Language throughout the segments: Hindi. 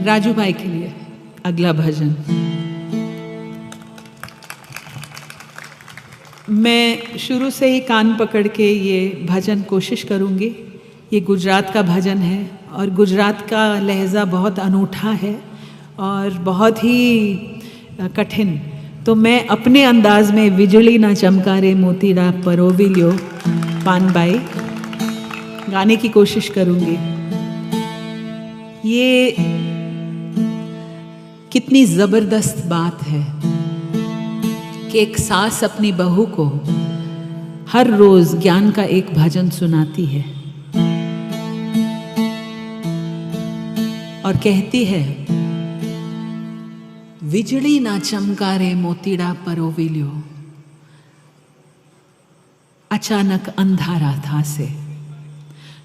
राजू भाई के लिए अगला भजन। मैं शुरू से ही कान पकड़ के ये भजन कोशिश करूँगी। ये गुजरात का भजन है और गुजरात का लहजा बहुत अनूठा है और बहुत ही कठिन। तो मैं अपने अंदाज में विजली ना चमकारे मोतीड़ा परोविलियो पानबाई गाने की कोशिश करूँगी। ये कितनी ज़बरदस्त बात है कि एक सास अपनी बहू को हर रोज ज्ञान का एक भजन सुनाती है और कहती है, विजली ना चमकारे मोतीड़ा परोविलियो, अचानक अंधारा था से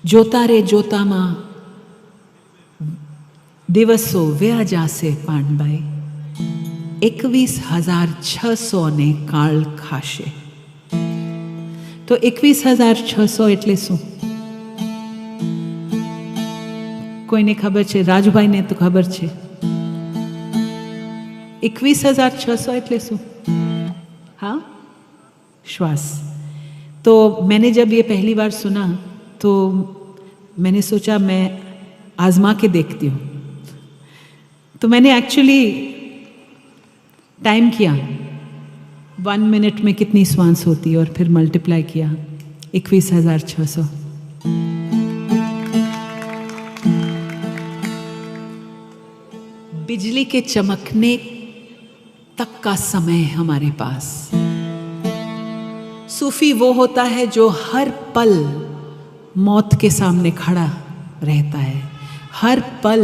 जोता रे जोता मां दिवसो व्या जासे पानबाई, 21,600 ने काल खाशे। तो 21,600 એટલે શું? કોઈને ખબર છે? રાજુભાઈને તો ખબર છે। 21,600 એટલે શું? हाँ, श्वास। तो मैंने जब ये पहली बार सुना तो मैंने सोचा मैं आजमा के देखती हूँ। तो मैंने एक्चुअली टाइम किया 1 मिनट में कितनी श्वास होती है और फिर मल्टीप्लाई किया 21,600। बिजली के चमकने तक का समय हमारे पास। सूफी वो होता है जो हर पल मौत के सामने खड़ा रहता है, हर पल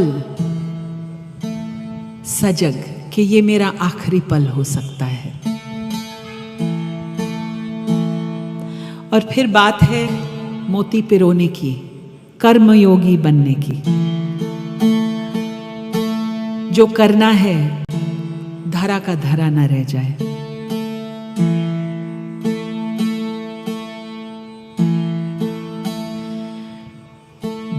सजग कि ये मेरा आखिरी पल हो सकता है। और फिर बात है मोती पिरोने की, कर्मयोगी बनने की। जो करना है धरा का धरा न रह जाए।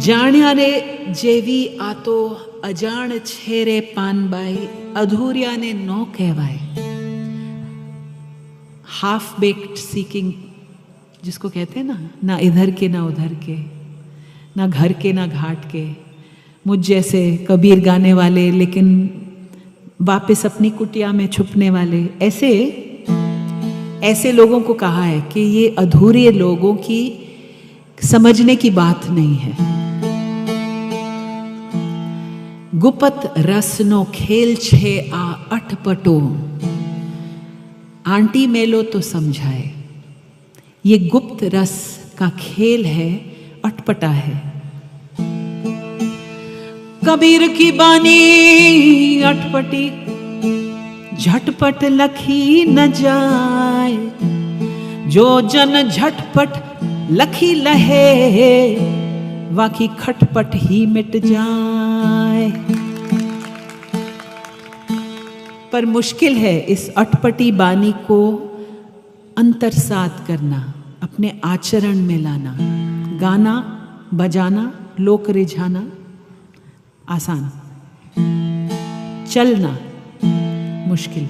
जाण्या रे जेवी आतो अजाण छेरे पानबाई, अधूरिया ने नो कहवाए। हाफ बेक्ड सीकिंग जिसको कहते हैं ना इधर के ना उधर के, ना घर के ना घाट के। मुझ जैसे कबीर गाने वाले लेकिन वापस अपनी कुटिया में छुपने वाले, ऐसे लोगों को कहा है कि ये अधूरे लोगों की समझने की बात नहीं है। गुपत रसनो खेल छे आ अटपटो, आंटी मेलो तो समझाए। ये गुप्त रस का खेल है, अटपटा है। कबीर की बानी अटपटी, झटपट लखी न जाए। जो जन झटपट लखी लहे, वाकी खटपट ही मिट जाए। पर मुश्किल है इस अटपटी बानी को अंतरसात करना, अपने आचरण में लाना। गाना बजाना, लोक रिझाना आसान, चलना मुश्किल।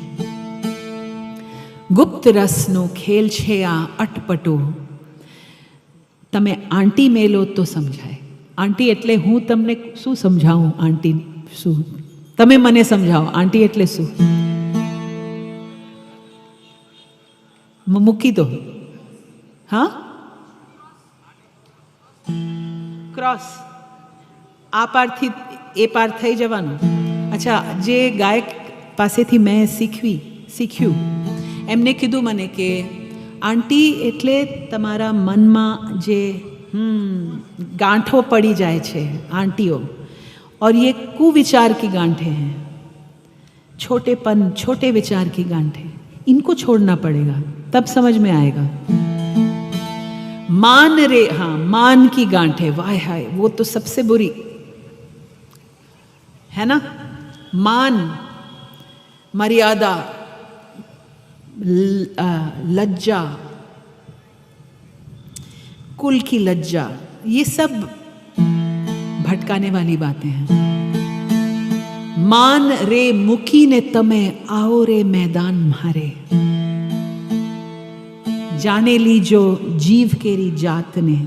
गुप्त रसनो खेल छे आ अटपटो, तमे आंटी मेलो तो समझाए। आंटी એટલે હું તમને શું સમજાવું? આંટી શું? તમે મને સમજાવો આંટી એટલે શું? મૂકી દો। હા, ક્રોસ આ પારથી એ પાર થઈ જવાનું। અચ્છા, જે ગાયક પાસેથી મેં શીખ્યું એમને કીધું મને કે આંટી એટલે તમારા મનમાં જે गांठों पड़ी जाए छे आंटियों, और ये कुविचार की गांठें हैं, छोटे विचार की गांठें, इनको छोड़ना पड़ेगा तब समझ में आएगा। मान रे, हाँ, मान की गांठें, वाह हाय, वो तो सबसे बुरी है ना। मान, मर्यादा, लज्जा, कुल की लज्जा, ये सब भटकाने वाली बातें हैं। मान रे मुकी ने तमे आओ रे मैदान मारे। जाने ली जो जीव केरी जात ने,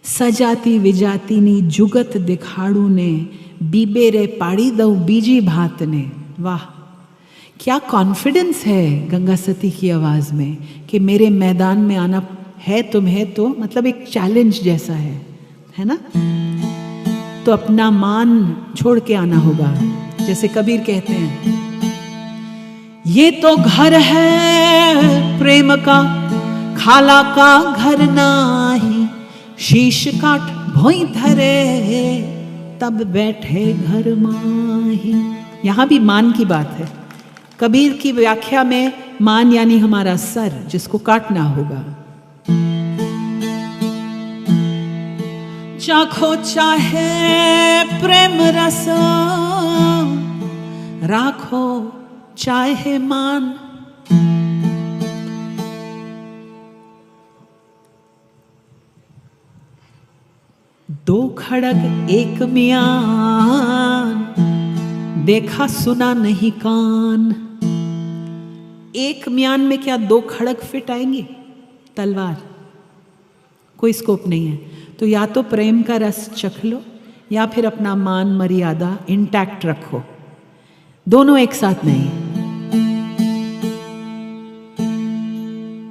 सजाती विजाती नी जुगत दिखाड़ू ने, बीबे रे पाड़ी दऊ बीजी भात ने। वाह, क्या कॉन्फिडेंस है गंगा सती की आवाज में कि मेरे मैदान में आना है तुम्हें, तो मतलब एक चैलेंज जैसा है ना। तो अपना मान छोड़ के आना होगा। जैसे कबीर कहते हैं, ये तो घर है प्रेम का, खाला का घर नाही, शीश काट भोई धरे तब बैठे घर माही। यहां भी मान की बात है। कबीर की व्याख्या में मान यानी हमारा सर, जिसको काटना होगा। चाखो चाहे प्रेम रस, राखो चाहे मान। दो खड़ग एक म्यान, देखा सुना नहीं कान। एक म्यान में क्या दो खड़ग फिट आएंगे? तलवार, कोई स्कोप नहीं है। तो या तो प्रेम का रस चख लो, या फिर अपना मान मर्यादा इंटैक्ट रखो। दोनों एक साथ नहीं।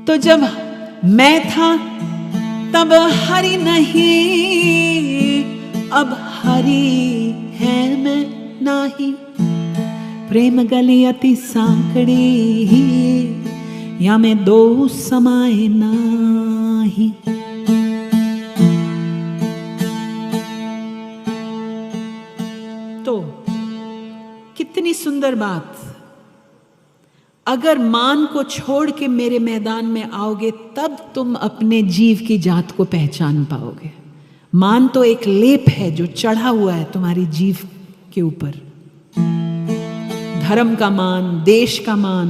तो जब मैं था तब हरि नहीं, अब हरि है मैं नाही। प्रेम गली अति सांकड़ी, या मैं दो समाए नाही। तो कितनी सुंदर बात। अगर मान को छोड़ के मेरे मैदान में आओगे, तब तुम अपने जीव की जात को पहचान पाओगे। मान तो एक लेप है जो चढ़ा हुआ है तुम्हारी जीव के ऊपर। धर्म का मान, देश का मान,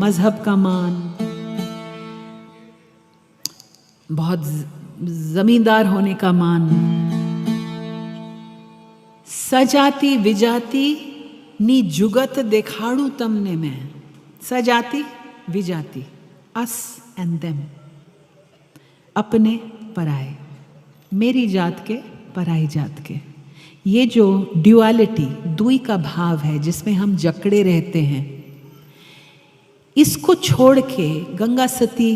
मजहब का मान, बहुत जमींदार होने का मान। सजाती विजाती नी जुगत दिखाड़ू तमने में। सजाती विजाती, अस एंड देम, अपने पराए, मेरी जात के पराई जात के। ये जो ड्युअलिटी, दुई का भाव है जिसमें हम जकड़े रहते हैं, इसको छोड़ के गंगा सती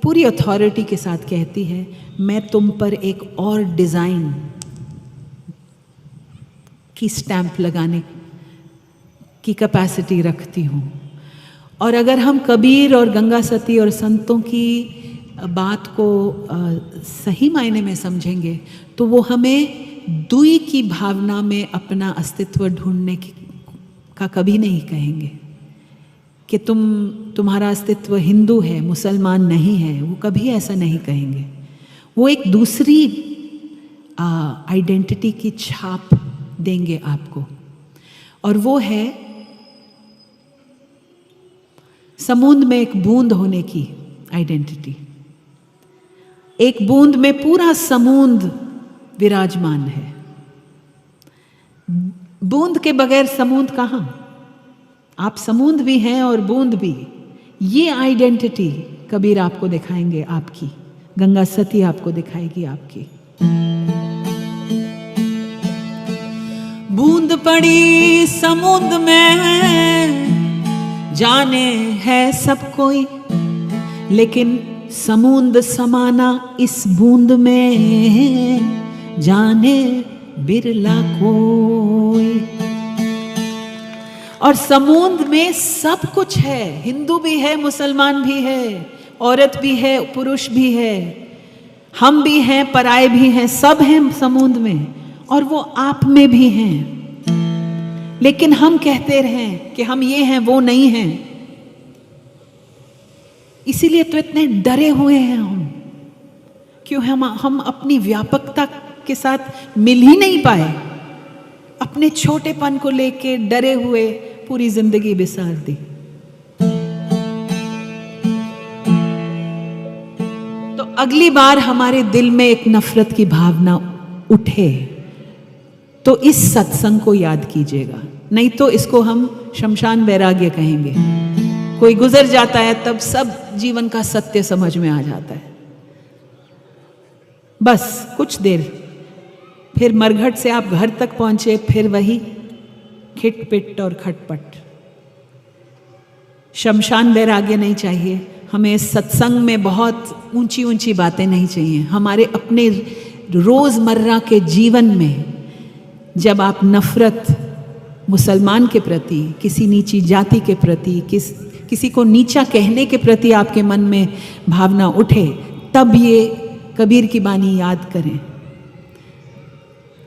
पूरी अथॉरिटी के साथ कहती है, मैं तुम पर एक और डिजाइन की स्टैंप लगाने की कैपेसिटी रखती हूँ। और अगर हम कबीर और गंगा सती और संतों की बात को सही मायने में समझेंगे, तो वो हमें दुई की भावना में अपना अस्तित्व ढूंढने का कभी नहीं कहेंगे कि तुम्हारा अस्तित्व हिंदू है, मुसलमान नहीं है। वो कभी ऐसा नहीं कहेंगे। वो एक दूसरी आइडेंटिटी की छाप देंगे आपको, और वो है समुद्र में एक बूंद होने की आइडेंटिटी। एक बूंद में पूरा समुद्र विराजमान है। बूंद के बगैर समुद्र कहाँ? आप समुद्र भी हैं और बूंद भी। ये आइडेंटिटी कबीर आपको दिखाएंगे आपकी, गंगा सती आपको दिखाएगी आपकी। बूंद पड़ी समुद्र में, जाने है सब कोई, लेकिन समुद्र समाना इस बूंद में, जाने बिरला कोई। और समुद्र में सब कुछ है। हिंदू भी है, मुसलमान भी है, औरत भी है, पुरुष भी है, हम भी हैं, पराए भी हैं, सब हैं समुद्र में, और वो आप में भी हैं। लेकिन हम कहते रहें कि हम ये हैं, वो नहीं हैं। इसीलिए तो इतने डरे हुए हैं हम। क्यों? हम अपनी व्यापकता के साथ मिल ही नहीं पाए। अपने छोटेपन को लेके डरे हुए पूरी जिंदगी बिसार दी। तो अगली बार हमारे दिल में एक नफरत की भावना उठे, तो इस सत्संग को याद कीजिएगा, नहीं तो इसको हम शमशान वैराग्य कहेंगे। कोई गुजर जाता है तब सब जीवन का सत्य समझ में आ जाता है, बस कुछ देर, फिर मरघट से आप घर तक पहुंचे, फिर वही खिटपिट और खटपट। शमशान वैराग्य नहीं चाहिए हमें। सत्संग में बहुत ऊंची ऊंची बातें नहीं चाहिए। हमारे अपने रोजमर्रा के जीवन में जब आप नफरत मुसलमान के प्रति, किसी नीची जाति के प्रति, किसी को नीचा कहने के प्रति आपके मन में भावना उठे, तब ये कबीर की बानी याद करें।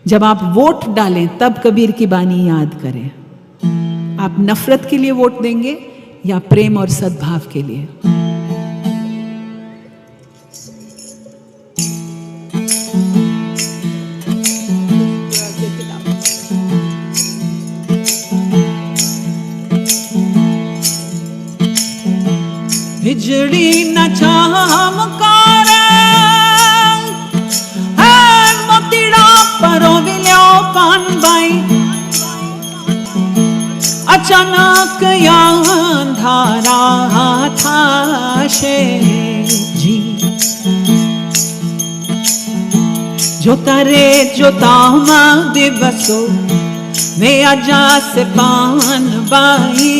जब आप वोट डालें तब कबीर की बानी याद करें। आप नफरत के लिए वोट देंगे या प्रेम और सद्भाव के लिए? बिजली न चमकारे मोतीड़ा परोविल्यो कानबाई, अचानक अंधारा था जी। जोता रे जोता दिवसो वे आजा से पान बाई,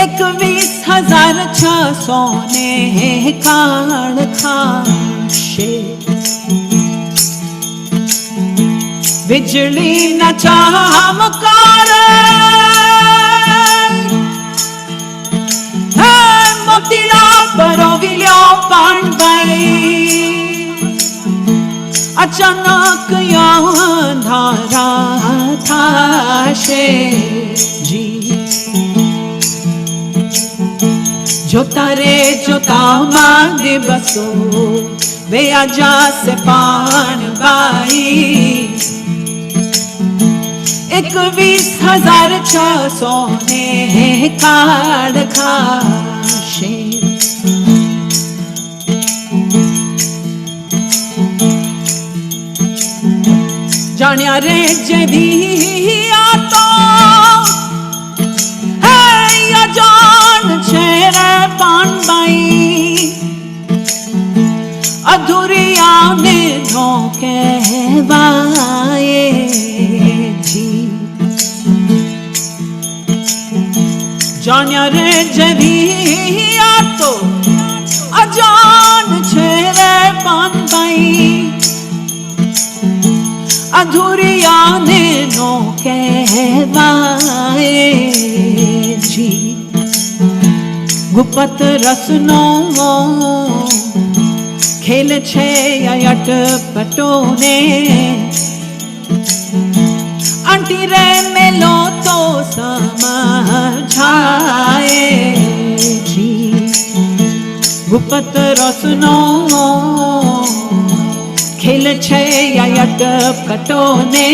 21,600 ने काड़ खाशे। बिजली न चमकारे मोतीड़ा परोविल्यो कानबाई, अचानक अंधारा था जी। जोता रे जोता दिवसो वे आजा से पान बाई, 21,600 ने काड़ खाशे। जानिया रे जदिया तो है या जान छेरे पान बाई, अधूरिया ने धोखे बाए जी। जानिया रे जदिया तो अजान छेरे पान बाई, अधूरिया ने नो कहवाए जी। गुपत रसनो खेल छे अट पटोने, आंटी रे मेलो तो समझाए जी। गुपत रसनो खेल छे अट पटोने,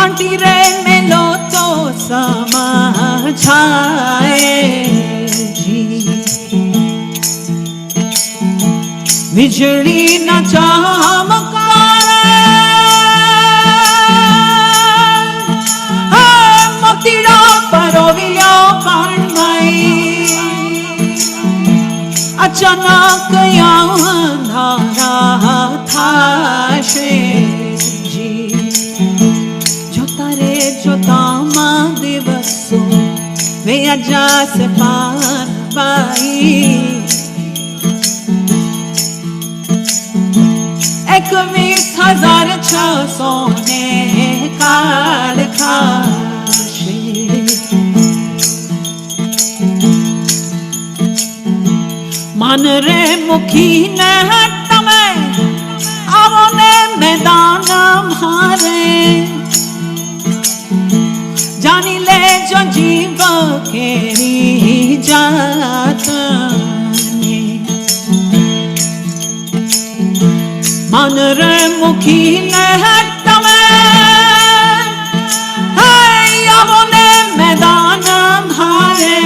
आंटी रे मेलो तो समझाए जी। बिजली न चमकारे मोतीड़ा परोविल्यो कानबाई, अचानक अंधारा था जी। जोता रे जोता दिवसो वे आजा से पान बाई, 21,600 ने काड़ खाशे। मन रे मुखी ने तमे आवो ने मैदान मारे, जानी ले जो जीव केरी जात ने। मन रे मुखी ने तमे आवो ने मैदान मारे,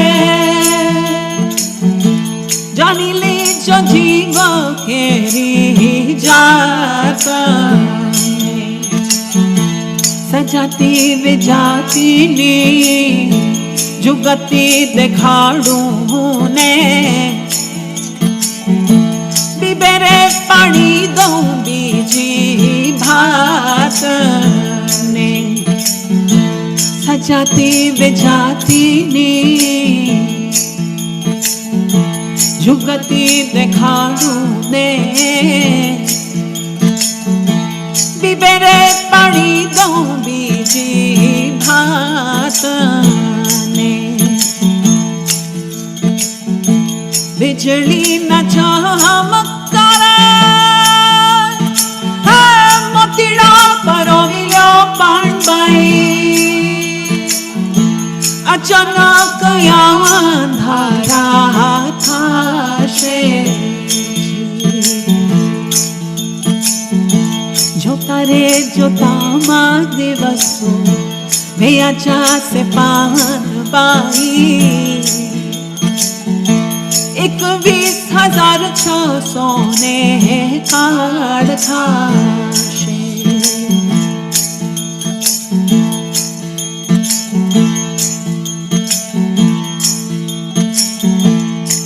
जानी ले जो जीव केरी जात सजाती विजाती ने जुगती दिखाड़ू ने बिबेरे पानी दो बीजी भात ने सजाती विजाती ने जुगती दिखाड़ू ने बिबेरे पानी दो बीजी भात ने बिजली न चमकारे मोतीड़ा परोविलो पाणबाई अचानक अंधारा थाशे जोता रे जोता मा दिवसो भैया से पान बाई 21,600 ने काढ़ थाशे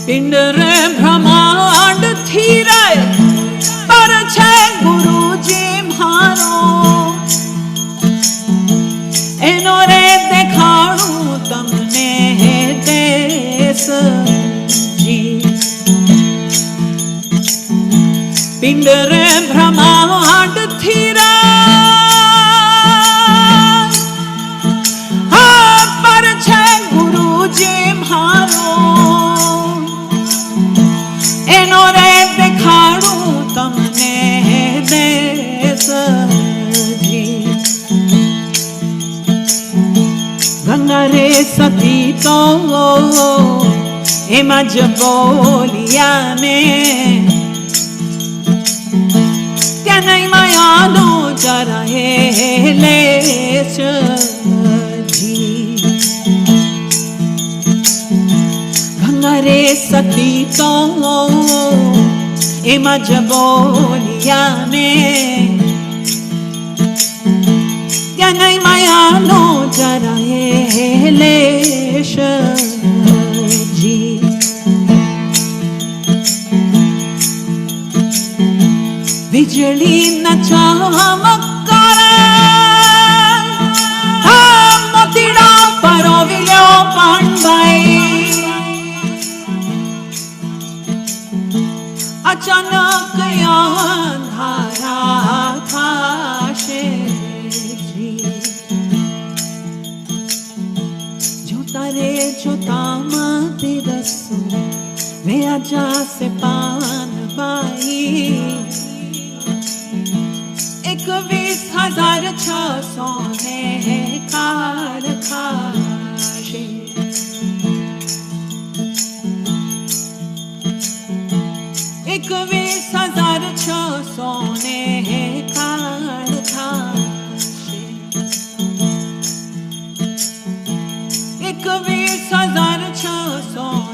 पिंड रे ब्रह्मांड थी रे पर छे गुरुजी मारो एनो रे देखाड़ू तमने देश जी पिंड रे ब्रह्मांड थी रे पर छे गुरुजी मारो एनो रे देखाड़ू तमने देश जी गंगा रे सती तो एमा ज बोलिया ने क्या नहीं मायानो जरा लेश जी गंगा रे सती तो एमा ज बोलिया ने क्या नहीं मायानो जरा लेश जी बिजली न चमकारे मोतीड़ा परोविलो पाणबाई अचानक अंधारा थाशे जी जोता रे जोता मा दिवसो वे आजा से पान बाई 21,600 ने काढ़ थाशे 21,600 ने काढ़ थाशे 21,600